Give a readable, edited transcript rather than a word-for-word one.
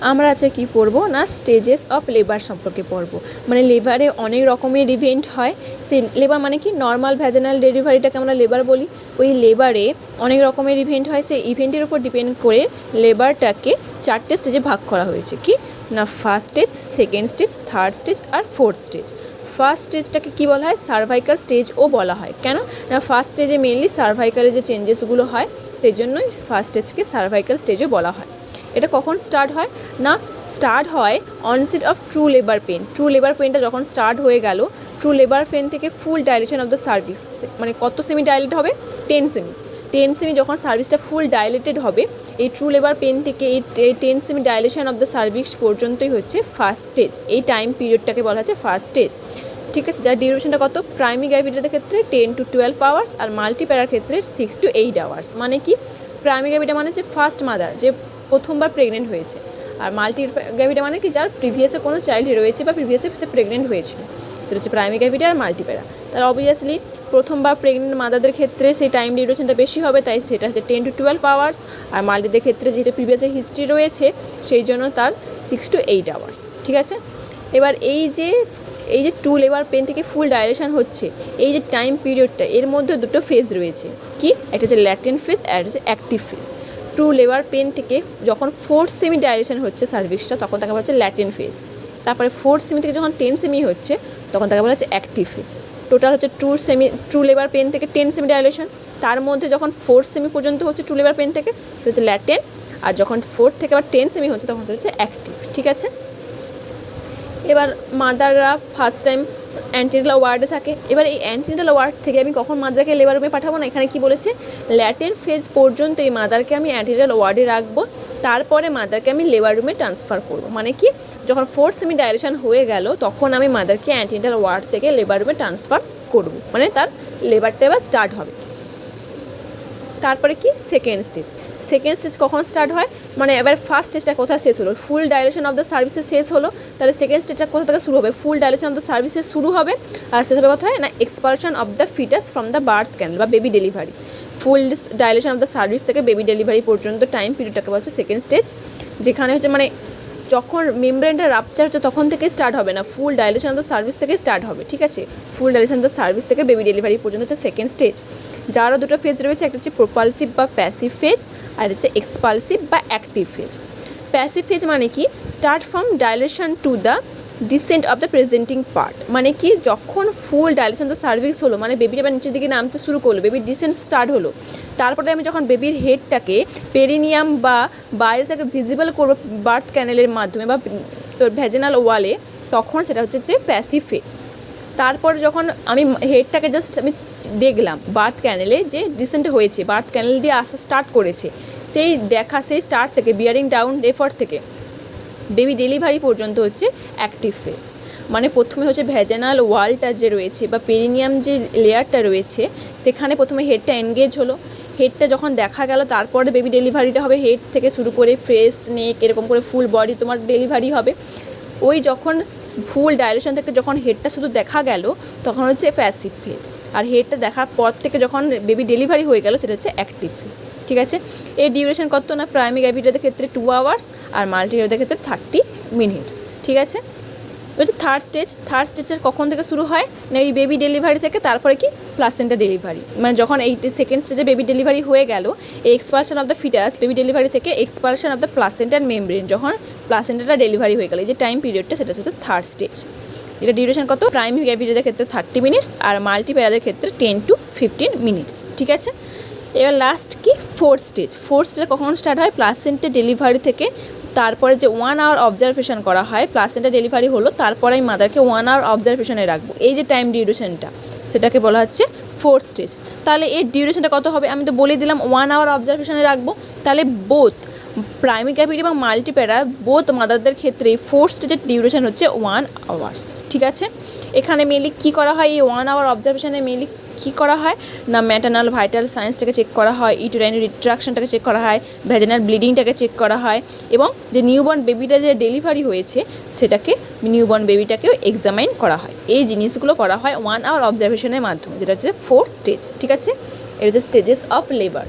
আমরা আছে কি পড়বো না স্টেজেস অফ লেবার সম্পর্কে পড়বো। মানে লেবারে অনেক রকমের ইভেন্ট হয়। সেই লেবার মানে কি নর্মাল ভ্যাজানাল ডেলিভারিটাকে আমরা লেবার বলি। ওই লেবারে অনেক রকমের ইভেন্ট হয়। সেই ইভেন্টের উপর ডিপেন্ড করে লেবারটাকে 4টে স্টেজে ভাগ করা হয়েছে। কি না first stage, second stage, third stage আর ফোর্থ স্টেজ। ফার্স্ট স্টেজটাকে কী বলা হয়? সার্ভাইকাল স্টেজও বলা হয়। কেন না ফার্স্ট স্টেজে মেনলি সার্ভাইকালের যে চেঞ্জেসগুলো হয় সেই জন্যই ফার্স্ট স্টেজকে সার্ভাইকাল স্টেজও বলা হয়। এটা কখন স্টার্ট হয় না স্টার্ট হয় onset of true labour pain. True labour পেনটা যখন স্টার্ট হয়ে গেল, ট্রু লেবার পেন থেকে ফুল ডাইলেশন অফ দ্য সার্ভিস, মানে কত সেমি ডাইলেট হবে? 10 সেমি। 10 সেমি যখন সার্ভিসটা ফুল ডাইলেটেড হবে, এই ট্রু লেবার পেন থেকে এই 10 semi dilation of the service পর্যন্তই হচ্ছে ফার্স্ট স্টেজ। এই টাইম পিরিয়ডটাকে বলা হচ্ছে ফার্স্ট স্টেজ। ঠিক আছে, যার ডিউরেশনটা কত? প্রাইমারি গ্র্যাভিটির ক্ষেত্রে 10 to 12 আওয়ার্স আর মাল্টিপ্যারার ক্ষেত্রে 6 to 8 আওয়ার্স। মানে কি প্রাইমারি গ্র্যাভিটি মানে হচ্ছে ফার্স্ট মাদার, যে প্রথমবার প্রেগনেন্ট হয়েছে। আর মাল্টি গ্র্যাভিটি মানে কি যার প্রিভিয়াসে কোনো চাইল্ড রয়েছে বা প্রিভিয়াসে সে প্রেগনেন্ট হয়েছিল, সেটা হচ্ছে প্রাইমারি গ্র্যাভিটি আর মাল্টিপ্যারা। তাহলে অবভিয়াসলি প্রথমবার প্রেগনেন্ট মাদারদের ক্ষেত্রে সেই টাইম ডিউরেশনটা বেশি হবে, তাই সেটা হচ্ছে 10 to 12 আওয়ার্স। আর মাল্টিদের ক্ষেত্রে যেহেতু প্রিভিয়াসে হিস্ট্রি রয়েছে সেই জন্য তার 6 to 8 আওয়ার্স। ঠিক আছে, এবার এই যে ট্রু লেবার পেন থেকে ফুল ডাইলেশন হচ্ছে, এই যে টাইম পিরিয়ডটা, এর মধ্যে দুটো ফেজ রয়েছে। কি একটা হচ্ছে ল্যাটেন্ট ফেজ আর একটা হচ্ছে active phase. True labour pain থেকে যখন 4 সেমি ডাইলেশন হচ্ছে সার্ভিসটা, তখন তাকে বলা হচ্ছে ল্যাটেন্ট ফেজ। তারপরে 4 সেমি থেকে যখন 10 সেমি হচ্ছে, তখন তাকে বলা হচ্ছে অ্যাক্টিভ ফেজ। টোটাল হচ্ছে ট্রু লেবার পেন থেকে 10 সেমি ডাইলেশন, তার মধ্যে যখন 4 সেমি পর্যন্ত হচ্ছে ট্রু লেবার পেন থেকে, সেটা হচ্ছে ল্যাটেন্ট। আর যখন 4 থেকে আবার 10 সেমি হচ্ছে, তখন সেটা হচ্ছে অ্যাক্টিভ। ঠিক আছে, এবার মাদাররা ফার্স্ট টাইম অ্যান্টিনাটাল ওয়ার্ডে থাকে। এবার এই অ্যান্টিনাটাল ওয়ার্ড থেকে আমি কখন মাদারকে লেবার রুমে পাঠাবো না, এখানে কি বলেছে? ল্যাটেন্ট ফেজ পর্যন্ত এই মাদারকে আমি অ্যান্টিনাটাল ওয়ার্ডে রাখবো, তারপরে মাদারকে আমি লেবার রুমে ট্রান্সফার করবো। মানে কি যখন 4 সেমি ডাইলেশন হয়ে গেল, তখন আমি মাদারকে অ্যান্টিনাটাল ওয়ার্ড থেকে লেবার রুমে ট্রান্সফার করবো, মানে তার লেবারটা এবার স্টার্ট হবে। তারপরে কি সেকেন্ড স্টেজ। সেকেন্ড স্টেজ কখন স্টার্ট হয়? মানে এবার ফার্স্ট স্টেজটা কোথায় শেষ হলো? Full dilation of the cervix শেষ হলো, তাহলে সেকেন্ড স্টেজটা কোথা থেকে শুরু হবে? Full dilation of the cervix শুরু হবে, আর শেষ হবে কোথায় না expulsion of the foetus from the birth canal বা baby delivery. Full dilation of the service থেকে বেবি ডেলিভারি পর্যন্ত টাইম পিরিয়ডটাকে বলছে সেকেন্ড স্টেজ, যেখানে হচ্ছে মানে যখন মেমব্রেনটা রাপচার হচ্ছে তখন থেকে স্টার্ট হবে না, ফুল ডাইলেশন অফ দ্য সার্ভিস থেকে স্টার্ট হবে। ঠিক আছে, ফুল ডাইলেশন অফ দ্য সার্ভিস থেকে বেবি ডেলিভারি পর্যন্ত হচ্ছে সেকেন্ড স্টেজ। যারও দুটো ফেজ রয়েছে, একটা হচ্ছে প্রোপালসিভ বা প্যাসিভ ফেজ, আর হচ্ছে এক্সপালসিভ বা অ্যাক্টিভ ফেজ। প্যাসিভ ফেজ মানে কি start from dilation to the descent of the presenting part. মানে কি যখন ফুল ডাইলেশন দ্য সার্ভিস হলো, মানে বেবিটা আবার নিচের দিকে নামতে শুরু করলো, বেবির ডিসেন্ট স্টার্ট হলো, তারপরে আমি যখন বেবির হেডটাকে পেরিনিয়াম বা বাইরে থেকে ভিজিবল করবো বার্থ ক্যানেলের মাধ্যমে বা তোর ভ্যাজিনাল ওয়ালে, তখন সেটা হচ্ছে যে প্যাসিভ ফেজ। তারপর যখন আমি হেডটাকে জাস্ট আমি দেখলাম বার্থ ক্যানেলে যে ডিসেন্ট হয়েছে, বার্থ ক্যানেল দিয়ে আসা স্টার্ট করেছে, সেই দেখা সেই স্টার্ট থেকে বিয়ারিং ডাউন এফর্ট থেকে বেবি ডেলিভারি পর্যন্ত হচ্ছে অ্যাক্টিভ ফেজ। মানে প্রথমে হচ্ছে ভ্যাজিনাল ওয়ালটা যে রয়েছে বা পেরিনিয়াম যে লেয়ারটা রয়েছে, সেখানে প্রথমে হেডটা এনগেজ হলো, হেডটা যখন দেখা গেল তারপরে বেবি ডেলিভারিটা হবে। হেড থেকে শুরু করে ফেস, নেক, এরকম করে ফুল বডি তোমার ডেলিভারি হবে। ওই যখন ফুল ডাইলেশন থেকে যখন হেডটা শুধু দেখা গেল, তখন হচ্ছে প্যাসিভ ফেজ। আর হেডটা দেখার পর থেকে যখন বেবি ডেলিভারি হয়ে গেল, সেটা হচ্ছে অ্যাক্টিভ ফেজ। ঠিক আছে, এর ডিউরেশন কত না প্রাইমারি গ্র্যাভিটিদের ক্ষেত্রে 2 আওয়ার্স আর মাল্টি গ্র্যাভিটিদের ক্ষেত্রে 30 মিনিটস। ঠিক আছে, বলছে থার্ড স্টেজ। থার্ড স্টেজের কখন থেকে শুরু হয় না এই বেবি ডেলিভারি থেকে, তারপরে কি প্লাসেন্টা ডেলিভারি। মানে যখন এই সেকেন্ড স্টেজে বেবি ডেলিভারি হয়ে গেল, এই expulsion of the foetus baby delivery থেকে expulsion of the placenta and membrane, যখন প্লাসেন্টাটা ডেলিভারি হয়ে গেল, এই যে টাইম পিরিয়ডটা, সেটা হচ্ছে থার্ড স্টেজ। এটা ডিউরেশন কত? প্রাইমারি গ্র্যাভিটিদের ক্ষেত্রে 30 মিনিটস আর মাল্টিপ্যারাদের ক্ষেত্রে 10 to 15 মিনিটস। ঠিক আছে, এবার লাস্ট কি ফোর্থ স্টেজ। ফোর্থ স্টেজ কখন স্টার্ট হয়? প্লাসেন্টা ডেলিভারি থেকে তারপরে যে 1 আওয়ার অবজারভেশন করা হয়, প্লাসেন্টা ডেলিভারি হলো, তারপরে আমি মাদারকে 1 আওয়ার অবজারভেশনে রাখবো, এই যে টাইম ডিউরেশনটা, সেটাকে বলা হচ্ছে ফোর্থ স্টেজ। তাহলে এর ডিউরেশনটা কত হবে? আমি তো বলে দিলাম 1 আওয়ার অবজারভেশনে রাখবো। তাহলে বোথ প্রাইমারি গ্র্যাভিটি এবং মাল্টিপ্যারা বোথ মাদারদের ক্ষেত্রে ফোর্থ স্টেজের ডিউরেশন হচ্ছে 1 আওয়ার্স। ঠিক আছে, এখানে মেনলি কী করা হয়? এই 1 আওয়ার অবজারভেশনে মেনলি কী করা হয় না ম্যাটার্নাল ভাইটাল সায়েন্সটাকে চেক করা হয়, ইউটেরাইন রিট্রাকশনটাকে চেক করা হয়, ভ্যাজিনাল ব্লিডিংটাকে চেক করা হয়, এবং যে নিউবর্ন বেবিটা যে ডেলিভারি হয়েছে সেটাকে নিউবর্ন বেবিটাকেও এক্সামাইন করা হয়। এই জিনিসগুলো করা হয় 1 আওয়ার অবজারভেশনের মাধ্যমে, যেটা হচ্ছে ফোর্থ স্টেজ। ঠিক আছে, এটা হচ্ছে স্টেজেস অফ লেবার।